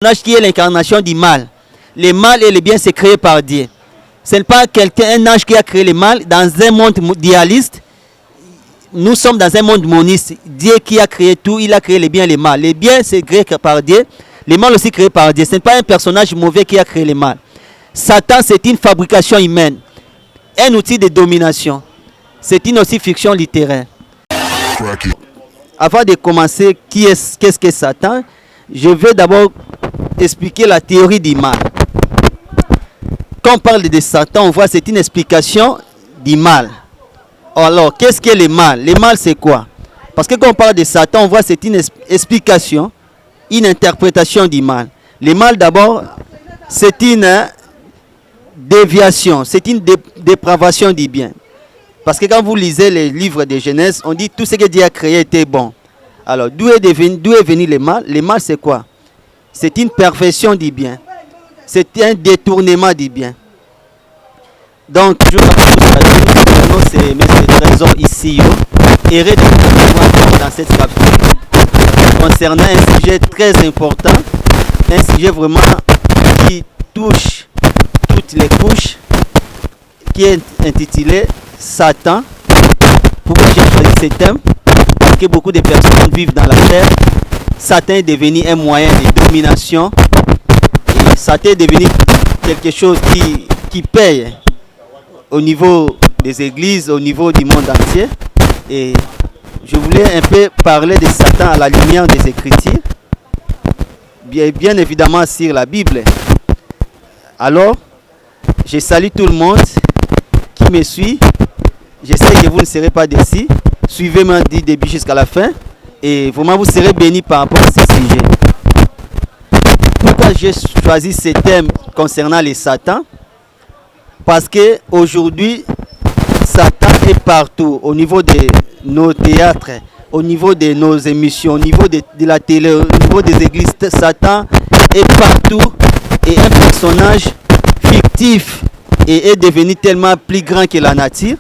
personnage qui est l'incarnation du mal. Le mal et le bien, c'est créé par Dieu. Ce n'est pas un ange qui a créé le mal. Dans un monde dualiste, nous sommes dans un monde moniste. Dieu qui a créé tout, il a créé le bien et le mal. Le bien, c'est créé par Dieu. Le mal aussi créé par Dieu. Ce n'est pas un personnage mauvais qui a créé le mal. Satan, c'est une fabrication humaine. Un outil de domination. C'est une aussi fiction littéraire. Avant de commencer, qu'est-ce que Satan? Je vais d'abord expliquer la théorie du mal. Quand on parle de Satan, on voit que c'est une explication du mal. Alors, qu'est-ce que le mal? Le mal, c'est quoi? Parce que quand on parle de Satan, on voit que c'est une explication, une interprétation du mal. Le mal, d'abord, c'est une déviation, c'est une dépravation du bien. Parce que quand vous lisez les livres de Genèse, on dit tout ce que Dieu a créé était bon. Alors, d'où est venu le mal? Le mal, c'est quoi? C'est une perversion du bien. C'est un détournement du bien. Donc, je vous rappelle c'est M. Trésor ici, et dans cette capsule concernant un sujet très important, un sujet vraiment qui touche toutes les couches, qui est intitulé Satan. Pourquoi j'ai choisi ce thème? Parce que beaucoup de personnes vivent dans la terre. Satan est devenu un moyen de domination. Et Satan est devenu quelque chose qui paye au niveau des églises, au niveau du monde entier. Et je voulais un peu parler de Satan à la lumière des Écritures. Bien évidemment sur la Bible. Alors, je salue tout le monde qui me suit. Je sais que vous ne serez pas déçus. Suivez-moi du début jusqu'à la fin. Et vraiment, vous serez bénis par rapport à ce sujet. Pourquoi j'ai choisi ce thème concernant les Satan? Parce qu'aujourd'hui, Satan est partout. Au niveau de nos théâtres, au niveau de nos émissions, au niveau de la télé, au niveau des églises, Satan est partout. Et un personnage fictif et est devenu tellement plus grand que la nature.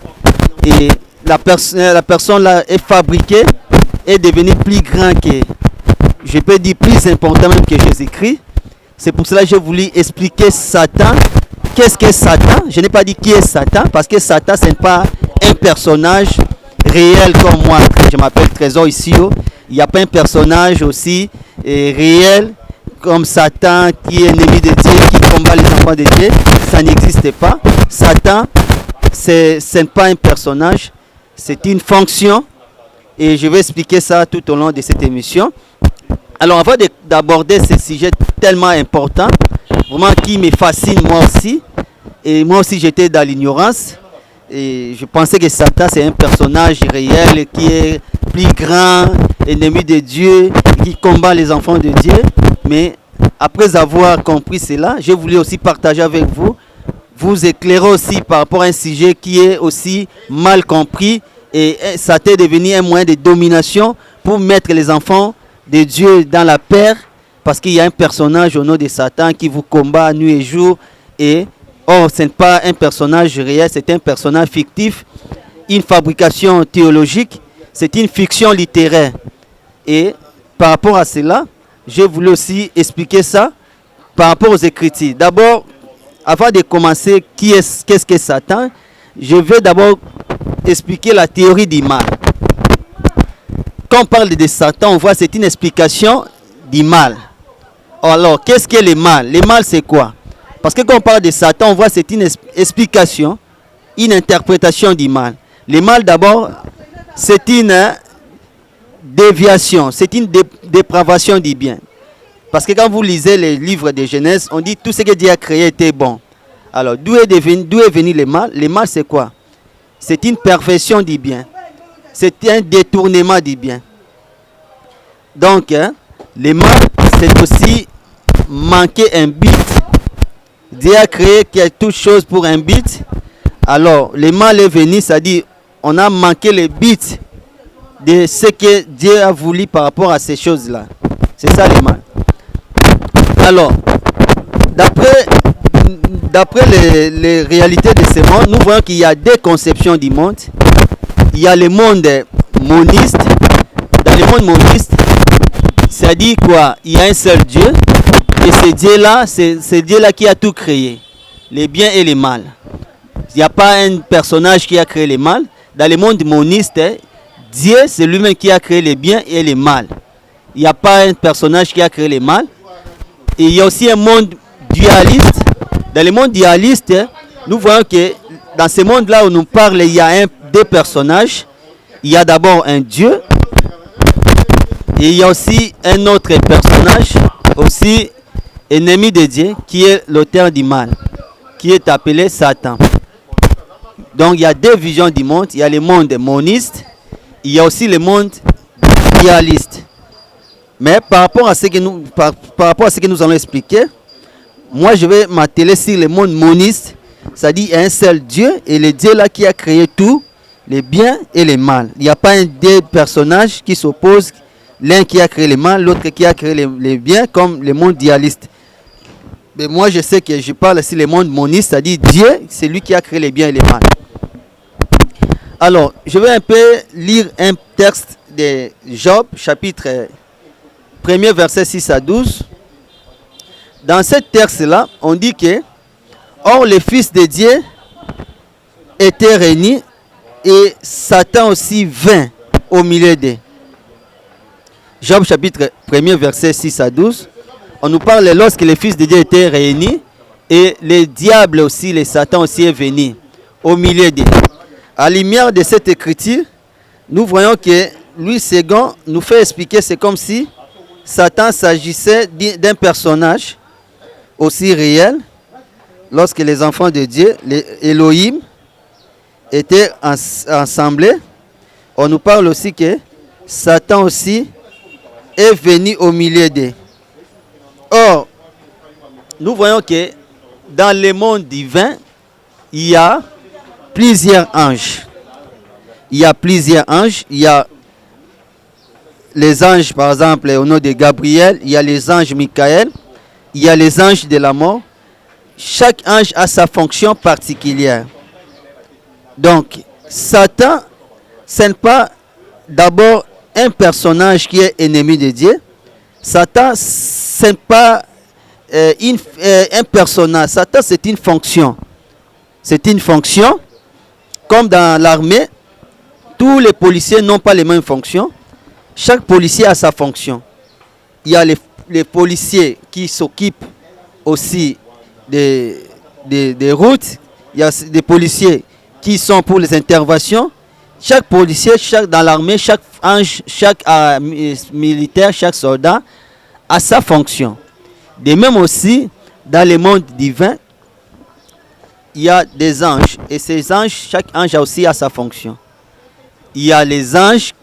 Et la personne là est fabriquée, est devenue plus grand que, je peux dire plus important même que Jésus-Christ. C'est pour cela que j'ai voulu expliquer Satan. Qu'est-ce que Satan? Je n'ai pas dit qui est Satan, parce que Satan, ce n'est pas un personnage réel comme moi. Je m'appelle Trésor ici. Il n'y a pas un personnage aussi réel comme Satan qui est ennemi de Dieu, qui combat les enfants de Dieu. Ça n'existe pas. Satan, ce n'est pas un personnage, c'est une fonction. Et je vais expliquer ça tout au long de cette émission. Alors, avant d'aborder ce sujet tellement important, vraiment qui me fascine moi aussi, et moi aussi j'étais dans l'ignorance, et je pensais que Satan c'est un personnage réel qui est plus grand, ennemi de Dieu, qui combat les enfants de Dieu. Mais après avoir compris cela, j'ai voulu aussi partager avec vous, vous éclairer aussi par rapport à un sujet qui est aussi mal compris. Et Satan est devenu un moyen de domination pour mettre les enfants de Dieu dans la peur. Parce qu'il y a un personnage au nom de Satan qui vous combat nuit et jour. Et or, ce n'est pas un personnage réel, c'est un personnage fictif. Une fabrication théologique, c'est une fiction littéraire. Et par rapport à cela, je voulais aussi expliquer ça par rapport aux Écritures. D'abord, avant de commencer, qu'est-ce que Satan? Je vais d'abord expliquer la théorie du mal. Quand on parle de Satan, on voit que c'est une explication du mal. Alors, qu'est-ce que le mal? Le mal, c'est quoi? Parce que quand on parle de Satan, on voit que c'est une explication, une interprétation du mal. Le mal, d'abord, c'est une déviation, c'est une dépravation du bien. Parce que quand vous lisez les livres de Genèse, on dit tout ce que Dieu a créé était bon. Alors, d'où est venu le mal? Le mal, c'est quoi? C'est une perversion du bien. C'est un détournement du bien. Donc, le mal, c'est aussi manquer un but. Dieu a créé toute chose pour un but. Alors, le mal est venu, c'est-à-dire, on a manqué le but de ce que Dieu a voulu par rapport à ces choses-là. C'est ça le mal. Alors, d'après les réalités de ce monde, nous voyons qu'il y a deux conceptions du monde. Il y a le monde moniste. Dans le monde moniste, c'est-à-dire quoi? Il y a un seul Dieu. Et ce Dieu-là, c'est Dieu-là qui a tout créé, les biens et les mal. Il n'y a pas un personnage qui a créé les mal. Dans le monde moniste, Dieu, c'est lui-même qui a créé les biens et les mal. Il n'y a pas un personnage qui a créé les mal. Et il y a aussi un monde dualiste. Dans le monde dualiste, nous voyons que dans ce monde-là où nous parle, il y a deux personnages. Il y a d'abord un Dieu. Et il y a aussi un autre personnage, aussi ennemi de Dieu, qui est l'auteur du mal, qui est appelé Satan. Donc il y a deux visions du monde. Il y a le monde moniste, il y a aussi le monde dualiste. Mais par rapport à ce que nous allons expliquer, moi je vais m'atteler sur le monde moniste, c'est-à-dire il y a un seul Dieu et le Dieu là qui a créé tout, les biens et les mal. Il n'y a pas un des personnages qui s'opposent, l'un qui a créé le mal, l'autre qui a créé les biens, comme le monde dualiste. Mais moi je sais que je parle sur le monde moniste, c'est-à-dire Dieu, c'est lui qui a créé les biens et les mal. Alors, je vais un peu lire un texte de Job, chapitre 1er, verset 6 à 12. Dans ce texte-là, on dit que « Or, les fils de Dieu étaient réunis et Satan aussi vint au milieu d'eux. » Job, chapitre 1er, verset 6 à 12. On nous parle lorsque les fils de Dieu étaient réunis et les diables aussi, les Satan aussi est venu au milieu d'eux. À la lumière de cette écriture, nous voyons que Louis II nous fait expliquer, c'est comme si Satan s'agissait d'un personnage aussi réel lorsque les enfants de Dieu, les Elohim, étaient assemblés. On nous parle aussi que Satan aussi est venu au milieu d'eux. Or, nous voyons que dans le monde divin, il y a plusieurs anges. Il y a plusieurs anges. Il y a les anges, par exemple, au nom de Gabriel. Il y a les anges Michael. Il y a les anges de la mort. Chaque ange a sa fonction particulière. Donc, Satan, ce n'est pas d'abord un personnage qui est ennemi de Dieu. Satan, ce n'est pas un personnage. Satan, c'est une fonction. C'est une fonction. Comme dans l'armée, tous les policiers n'ont pas les mêmes fonctions. Chaque policier a sa fonction. Il y a les policiers qui s'occupent aussi des routes. Il y a des policiers qui sont pour les interventions. Chaque policier, dans l'armée, chaque ange, chaque militaire, chaque soldat a sa fonction. De même aussi, dans le monde divin, il y a des anges. Et ces anges, chaque ange a aussi sa fonction. Il y a les anges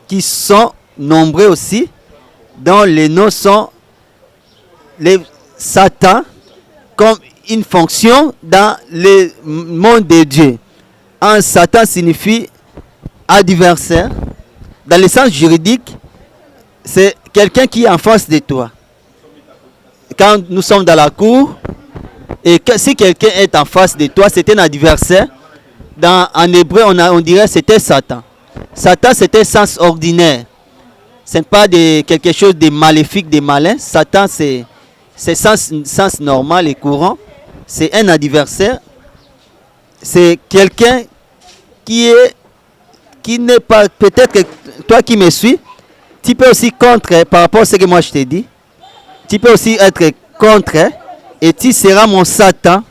qui sont nombreux aussi, dont les noms sont les Satan, comme une fonction dans le monde de Dieu. Un Satan signifie adversaire. Dans le sens juridique, c'est quelqu'un qui est en face de toi. Quand nous sommes dans la cour, et que, si quelqu'un est en face de toi, c'est un adversaire. En hébreu, on dirait que c'était Satan. Satan, c'était sens ordinaire. Ce n'est pas quelque chose de maléfique, de malin. Satan, c'est sens normal et courant. C'est un adversaire. C'est quelqu'un qui n'est pas... Peut-être que toi qui me suis, tu peux aussi contre, par rapport à ce que moi je t'ai dit, tu peux aussi être contre, et tu seras mon Satan.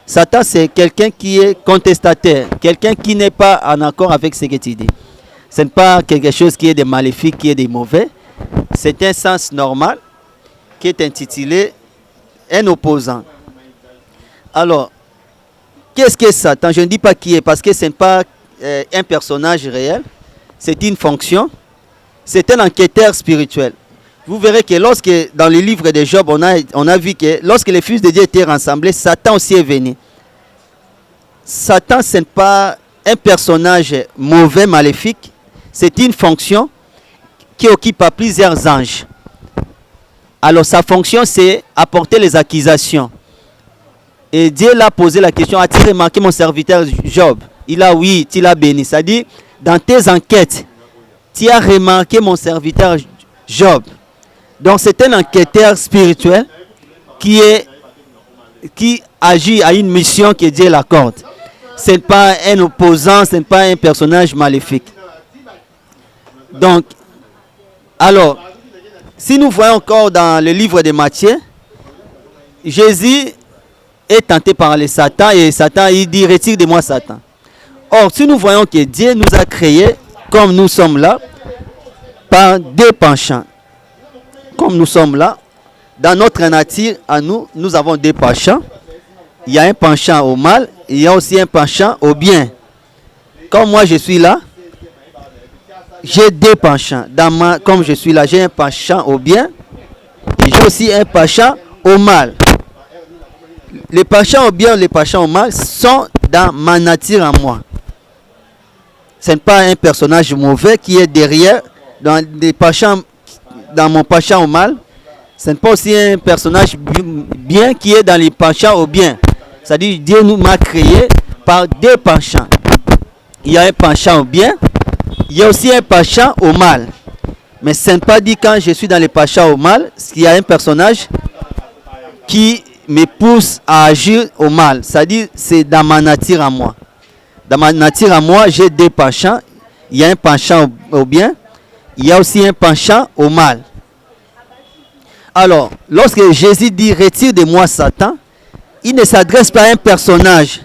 Satan, c'est quelqu'un qui est contestataire, quelqu'un qui n'est pas en accord avec ce que tu dis. Ce n'est pas quelque chose qui est de maléfique, qui est de mauvais. C'est un sens normal qui est intitulé un opposant. Alors, qu'est-ce que Satan? Je ne dis pas qui est, parce que ce n'est pas un personnage réel. C'est une fonction. C'est un enquêteur spirituel. Vous verrez que lorsque, dans le livre de Job, on a vu que lorsque les fils de Dieu étaient rassemblés, Satan aussi est venu. Satan, ce n'est pas un personnage mauvais, maléfique. C'est une fonction qui occupe à plusieurs anges. Alors sa fonction, c'est apporter les accusations. Et Dieu l'a posé la question, as-tu remarqué mon serviteur Job? Il a oui, tu l'as béni. C'est-à-dire, dans tes enquêtes, tu as remarqué mon serviteur Job. Donc c'est un enquêteur spirituel qui agit à une mission que Dieu l'accorde. Ce n'est pas un opposant, ce n'est pas un personnage maléfique. Donc, alors, si nous voyons encore dans le livre de Matthieu, Jésus est tenté par le Satan et Satan, il dit, retire de moi Satan. Or, si nous voyons que Dieu nous a créés comme nous sommes là, par deux penchants. Comme nous sommes là, dans notre nature, à nous, nous avons deux penchants. Il y a un penchant au mal, il y a aussi un penchant au bien. Comme moi je suis là, j'ai deux penchants. Comme je suis là, j'ai un penchant au bien et j'ai aussi un penchant au mal. Les penchants au bien et les penchants au mal sont dans ma nature en moi. Ce n'est pas un personnage mauvais qui est derrière dans mon penchant au mal. Ce n'est pas aussi un personnage bien qui est dans les penchants au bien. C'est-à-dire Dieu nous m'a créé par deux penchants. Il y a un penchant au bien, il y a aussi un penchant au mal. Mais ce n'est pas dit quand je suis dans les penchants au mal, qu'il y a un personnage qui me pousse à agir au mal. C'est-à-dire c'est dans ma nature à moi. Dans ma nature à moi, j'ai deux penchants. Il y a un penchant au bien, il y a aussi un penchant au mal. Alors, lorsque Jésus dit « retire de moi Satan », il ne s'adresse pas à un personnage.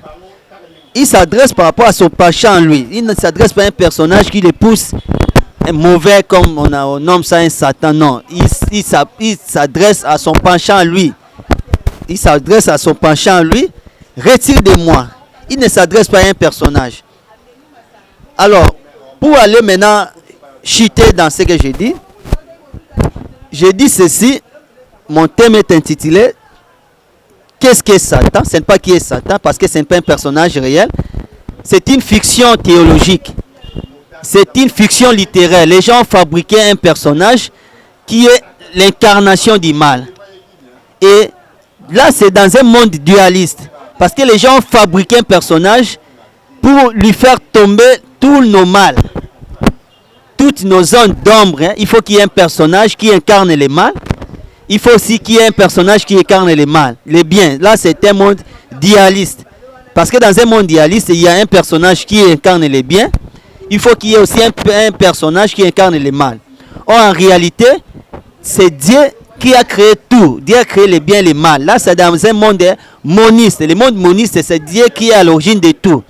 Il s'adresse par rapport à son penchant en lui. Il ne s'adresse pas à un personnage qui le pousse mauvais comme on nomme ça un Satan. Non, il s'adresse à son penchant en lui. Il s'adresse à son penchant en lui. Retire de moi. Il ne s'adresse pas à un personnage. Alors, pour aller maintenant chuter dans ce que j'ai dit ceci. Mon thème est intitulé qu'est-ce qu'est Satan? Ce n'est pas qui est Satan parce que ce n'est pas un personnage réel. C'est une fiction théologique. C'est une fiction littéraire. Les gens ont fabriqué un personnage qui est l'incarnation du mal. Et là, c'est dans un monde dualiste. Parce que les gens ont fabriqué un personnage pour lui faire tomber tous nos mal. Toutes nos zones d'ombre. Hein. Il faut qu'il y ait un personnage qui incarne le mal. Il faut aussi qu'il y ait un personnage qui incarne le mal, le bien. Là, c'est un monde dualiste. Parce que dans un monde dualiste, il y a un personnage qui incarne le bien. Il faut qu'il y ait aussi un personnage qui incarne le mal. Or, en réalité, c'est Dieu qui a créé tout. Dieu a créé le bien et le mal. Là, c'est dans un monde moniste. Le monde moniste, c'est Dieu qui est à l'origine de tout.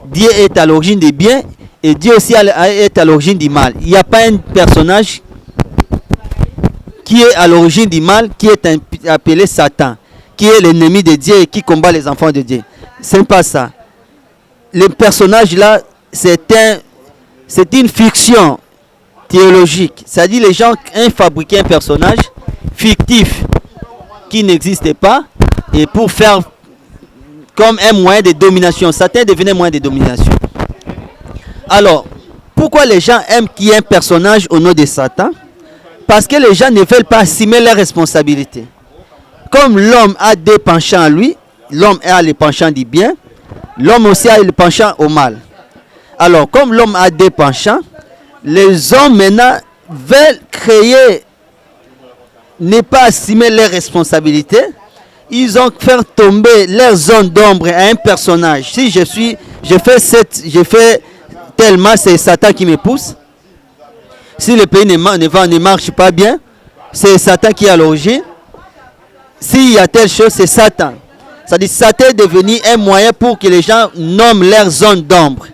Dieu est à l'origine du bien et Dieu aussi est à l'origine du mal. Il n'y a pas un personnage qui est à l'origine du mal, qui est appelé Satan, qui est l'ennemi de Dieu et qui combat les enfants de Dieu. Ce n'est pas ça. Le personnage là, c'est une fiction théologique. C'est-à-dire les gens ont fabriqué un personnage fictif qui n'existait pas et pour faire comme un moyen de domination. Satan devenait un moyen de domination. Alors, pourquoi les gens aiment qu'il y ait un personnage au nom de Satan? Parce que les gens ne veulent pas assumer leurs responsabilités. Comme l'homme a deux penchants à lui, l'homme a le penchant du bien, l'homme aussi a le penchant au mal. Alors, comme l'homme a deux penchants, les hommes maintenant veulent créer, ne pas assumer leurs responsabilités. Ils ont fait tomber leur zone d'ombre à un personnage. Si je fais tellement, c'est Satan qui me pousse. Si le pays ne marche pas bien, c'est Satan qui est à l'origine. S'il y a telle chose, c'est Satan. C'est-à-dire Satan est devenu un moyen pour que les gens nomment leur zone d'ombre.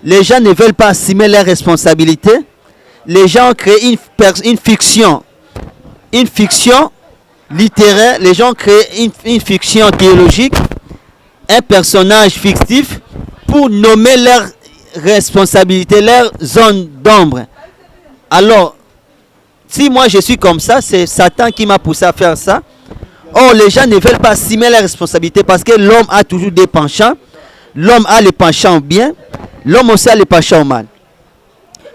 Les gens ne veulent pas assumer leurs responsabilités. Les gens ont créé une fiction littéraire. Les gens ont créé une fiction théologique, un personnage fictif pour nommer leurs responsabilités, leur zone d'ombre. Alors, si moi je suis comme ça, c'est Satan qui m'a poussé à faire ça. Or, les gens ne veulent pas assumer la responsabilité parce que l'homme a toujours des penchants. L'homme a les penchants au bien, l'homme aussi a les penchants au mal.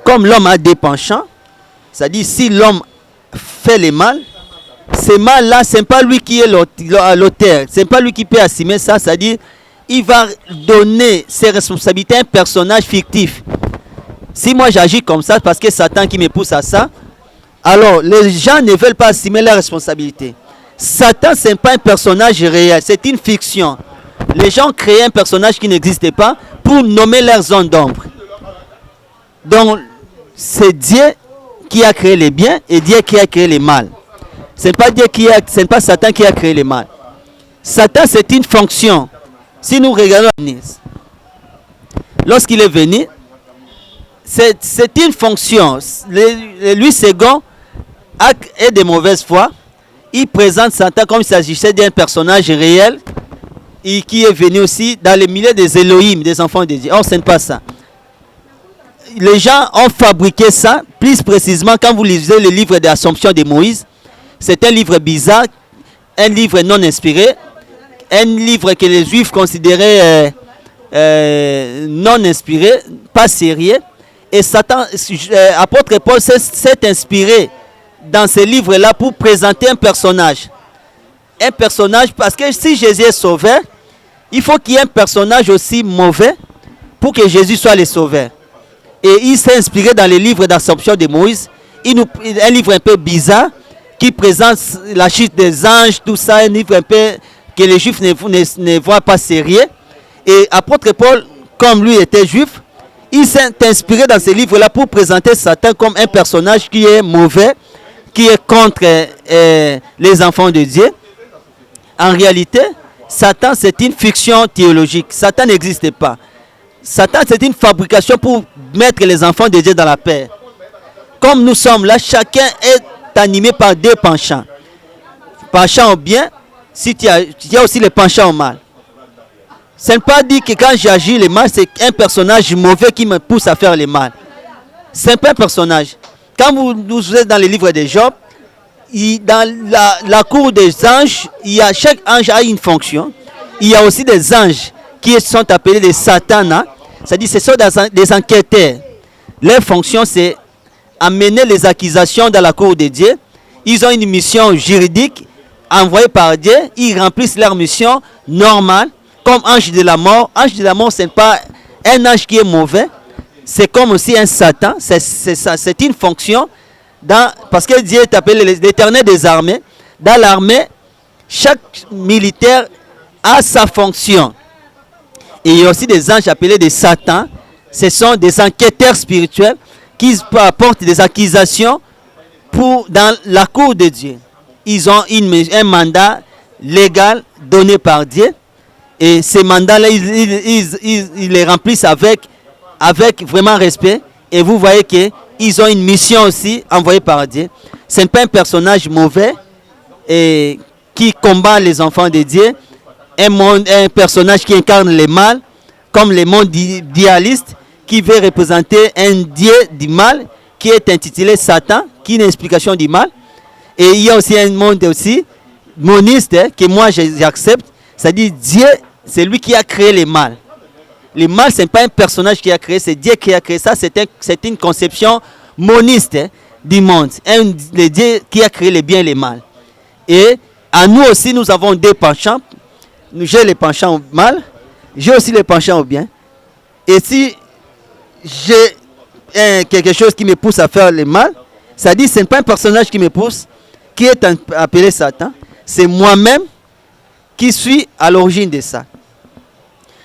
Comme l'homme a des penchants, c'est-à-dire si l'homme fait le mal, ce mal-là, ce n'est pas lui qui est l'auteur, ce n'est pas lui qui peut assumer ça, c'est-à-dire il va donner ses responsabilités à un personnage fictif. Si moi j'agis comme ça parce que Satan qui me pousse à ça, alors les gens ne veulent pas assumer leurs responsabilités. Satan, ce n'est pas un personnage réel, c'est une fiction. Les gens créent un personnage qui n'existait pas pour nommer leurs zones d'ombre. Donc, c'est Dieu qui a créé les biens et Dieu qui a créé les mal. Ce n'est pas ce n'est pas Satan qui a créé les mal. Satan, c'est une fonction. Si nous regardons lorsqu'il est venu, c'est une fonction. Lui, second, est de mauvaise foi. Il présente Satan comme s'il s'agissait d'un personnage réel et qui est venu aussi dans le milieu des Elohim, des enfants de Dieu. Or, ce n'est pas ça. Les gens ont fabriqué ça, plus précisément quand vous lisez le livre d'Assomption de Moïse. C'est un livre bizarre, un livre non inspiré, un livre que les Juifs considéraient non inspiré, pas sérieux. Et Satan, apôtre Paul s'est inspiré dans ce livre-là pour présenter un personnage. Un personnage, parce que si Jésus est sauveur, il faut qu'il y ait un personnage aussi mauvais pour que Jésus soit le sauveur. Et il s'est inspiré dans le livre d'Assomption de Moïse, un livre un peu bizarre qui présente la chute des anges, tout ça, un livre un peu que les Juifs ne voient pas sérieux. Et apôtre Paul, comme lui était juif, il s'est inspiré dans ce livre-là pour présenter Satan comme un personnage qui est mauvais, qui est contre les enfants de Dieu. En réalité, Satan, c'est une fiction théologique. Satan n'existe pas. Satan, c'est une fabrication pour mettre les enfants de Dieu dans la paix. Comme nous sommes là, chacun est animé par deux penchants. Penchant au bien, si il y a aussi les penchants au mal. Ce n'est pas dit que quand j'agis le mal, c'est un personnage mauvais qui me pousse à faire le mal. C'est pas un personnage. Quand vous êtes dans le livre de Job, dans la cour des anges, chaque ange a une fonction. Il y a aussi des anges qui sont appelés des satanas. C'est-à-dire ce sont des enquêteurs. Leur fonction, c'est amener les accusations dans la cour de Dieu. Ils ont une mission juridique envoyée par Dieu. Ils remplissent leur mission normale. Comme ange de la mort. Ange de la mort, ce n'est pas un ange qui est mauvais. C'est comme aussi un Satan. C'est une fonction. Parce que Dieu est appelé l'Éternel des armées. Dans l'armée, chaque militaire a sa fonction. Et il y a aussi des anges appelés des Satans. Ce sont des enquêteurs spirituels qui apportent des accusations dans la cour de Dieu. Ils ont un mandat légal donné par Dieu. Et ces mandats-là, ils les remplissent avec vraiment respect. Et vous voyez qu'ils ont une mission aussi envoyée par Dieu. Ce n'est pas un personnage mauvais et qui combat les enfants de Dieu. Un personnage qui incarne le mal, comme le monde idéaliste, qui veut représenter un Dieu du mal, qui est intitulé Satan, qui est une explication du mal. Et il y a aussi un monde aussi moniste que moi j'accepte. C'est-à-dire Dieu, c'est lui qui a créé le mal. Le mal, ce n'est pas un personnage qui a créé, c'est Dieu qui a créé ça. C'est une conception moniste du monde. Le Dieu qui a créé le bien et le mal. Et à nous aussi, nous avons deux penchants. J'ai les penchants au mal, j'ai aussi les penchants au bien. Et si j'ai quelque chose qui me pousse à faire le mal, ça dit ce n'est pas un personnage qui me pousse, qui est appelé Satan, c'est moi-même qui suis à l'origine de ça.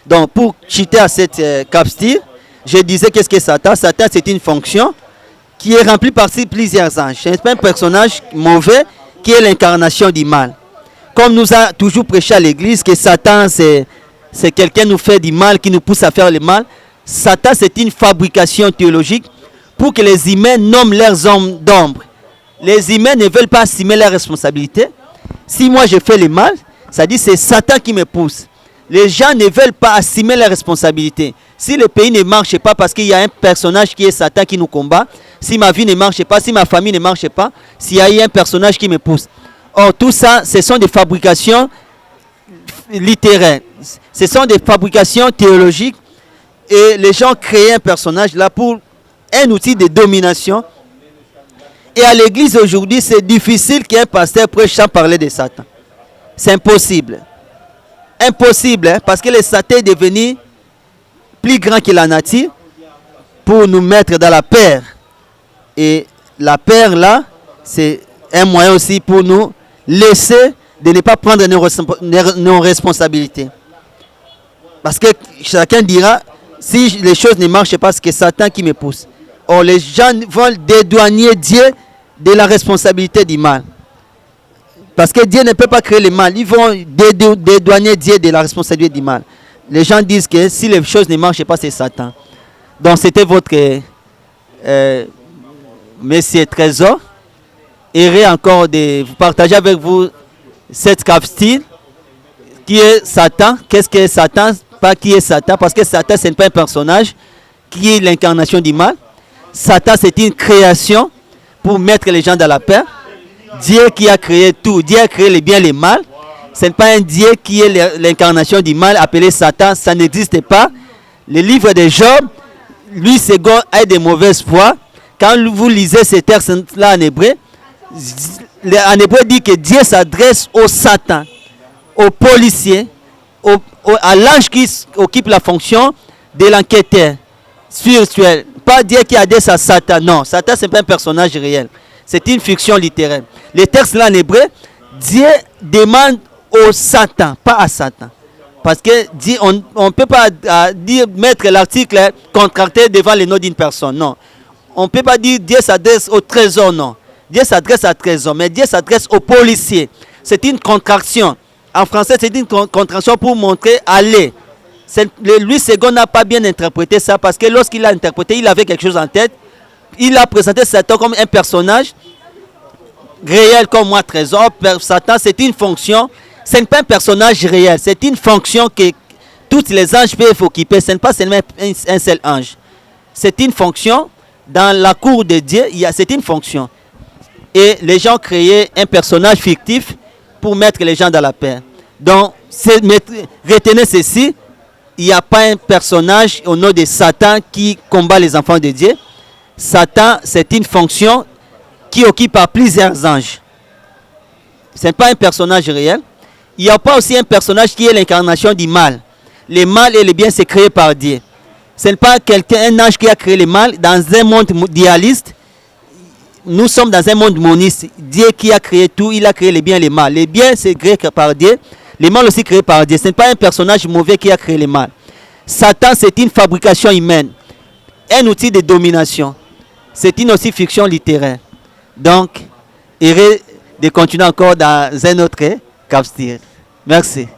Donc pour chuter à cette capture, je disais qu'est-ce que Satan? Satan, c'est une fonction qui est remplie par plusieurs anges. Ce n'est pas un personnage mauvais qui est l'incarnation du mal. Comme nous a toujours prêché à l'église que Satan, c'est quelqu'un qui nous fait du mal, qui nous pousse à faire le mal. Satan, c'est une fabrication théologique pour que les humains nomment leurs hommes d'ombre. Les humains ne veulent pas assumer leurs responsabilités. Si moi je fais le mal, ça dit c'est Satan qui me pousse. Les gens ne veulent pas assumer leurs responsabilités. Si le pays ne marche pas parce qu'il y a un personnage qui est Satan qui nous combat, si ma vie ne marche pas, si ma famille ne marche pas, s'il y a un personnage qui me pousse. Or, tout ça, ce sont des fabrications littéraires. Ce sont des fabrications théologiques. Et les gens créent un personnage là pour un outil de domination. Et à l'église aujourd'hui, c'est difficile qu'un pasteur prêche sans parler de Satan. C'est impossible. Impossible, hein, parce que le Satan est devenu plus grand que la nature pour nous mettre dans la peur. Et la peur là, c'est un moyen aussi pour nous laisser de ne pas prendre nos responsabilités. Parce que chacun dira, si les choses ne marchent pas, c'est que Satan qui me pousse. Or, les gens veulent dédouaner Dieu de la responsabilité du mal. Parce que Dieu ne peut pas créer le mal. Ils vont dédouaner Dieu de la responsabilité du mal. Les gens disent que si les choses ne marchent pas, c'est Satan. Donc, c'était votre Monsieur Trésor. Heureux encore de vous partager avec vous cette capsule qui est Satan. Qu'est-ce que Satan? Pas qui est Satan, parce que Satan, ce n'est pas un personnage qui est l'incarnation du mal. Satan, c'est une création pour mettre les gens dans la paix. Dieu qui a créé tout, Dieu a créé le bien et le mal. Ce n'est pas un Dieu qui est l'incarnation du mal appelé Satan, ça n'existe pas. Le livre de Job, lui, second, a de mauvaises foi. Quand vous lisez ces textes-là en hébreu dit que Dieu s'adresse au Satan, au policier, à l'ange qui occupe la fonction de l'enquêteur spirituel. Pas Dieu qui adresse à Satan. Non, Satan, ce n'est pas un personnage réel. C'est une fiction littéraire. Les textes là en hébreu, Dieu demande au Satan, pas à Satan. Parce que Dieu, on ne peut pas mettre l'article contracté devant le nom d'une personne. Non. On ne peut pas dire Dieu s'adresse au trésor. Non. Dieu s'adresse à trésor, mais Dieu s'adresse au policier. C'est une contraction. En français, c'est une contraction pour montrer aller. Louis II n'a pas bien interprété ça parce que lorsqu'il a interprété, il avait quelque chose en tête. Il a présenté Satan comme un personnage réel comme moi, trésor. Satan, c'est une fonction. Ce n'est pas un personnage réel. C'est une fonction que tous les anges peuvent occuper. Ce n'est pas seulement un seul ange. C'est une fonction. Dans la cour de Dieu, c'est une fonction. Et les gens créaient un personnage fictif pour mettre les gens dans la paix. Donc, retenez ceci. Il n'y a pas un personnage au nom de Satan qui combat les enfants de Dieu. Satan, c'est une fonction qui occupe par plusieurs anges. Ce n'est pas un personnage réel. Il n'y a pas aussi un personnage qui est l'incarnation du mal. Le mal et le bien, c'est créé par Dieu. Ce n'est pas un ange qui a créé le mal. Dans un monde dualiste, nous sommes dans un monde moniste. Dieu qui a créé tout, il a créé le bien et le mal. Le bien, c'est créé par Dieu. Le mal aussi créé par Dieu. Ce n'est pas un personnage mauvais qui a créé le mal. Satan, c'est une fabrication humaine. Un outil de domination. C'est une aussi fiction littéraire. Donc, heureux de continuer encore dans un autre capsule. Merci.